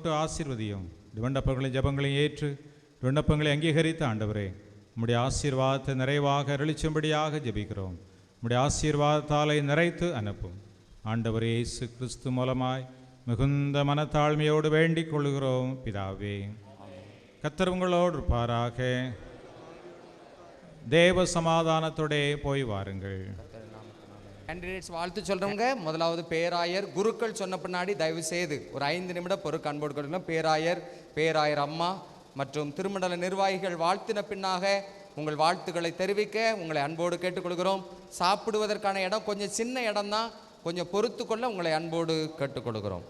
தொட்டு ஆசீர்வதியும். விண்ணப்பங்களையும் ஜெபங்களையும் ஏற்று விண்ணப்பங்களை அங்கீகரித்த ஆண்டவரே, உம்முடைய ஆசீர்வாதத்தை நிறைவாக அருளிச்சும்படியாக ஜெபிக்கிறோம். உம்முடைய ஆசீர்வாதத்தாலை நிறைத்து அனுப்பும். ஆண்டவரே இயேசு கிறிஸ்து மூலமாய் மிகுந்த மனத்தாழ்மையோடு வேண்டிக் கொள்கிறோம் பிதாவே. கர்த்தர் உங்களோடு இருப்பாராக. தேவ சமாதானத்தோடே போய் வாருங்கள். கேண்டிடேட்ஸ் வாழ்த்து சொல்கிறவங்க முதலாவது பேராயர் குருக்கள் சொன்ன பின்னாடி தயவு செய்து ஒரு 5 நிமிடம் பொறுக்கு அன்போடு கொடுக்கணும். பேராயர் அம்மா மற்றும் திருமண்டல நிர்வாகிகள் வாழ்த்தின பின்னாக உங்கள் வாழ்த்துக்களை தெரிவிக்க உங்களை அன்போடு கேட்டுக்கொள்கிறோம். சாப்பிடுவதற்கான இடம் கொஞ்சம் சின்ன இடம் தான், கொஞ்சம் பொறுத்து கொள்ள உங்களை அன்போடு கேட்டுக்கொள்கிறோம்.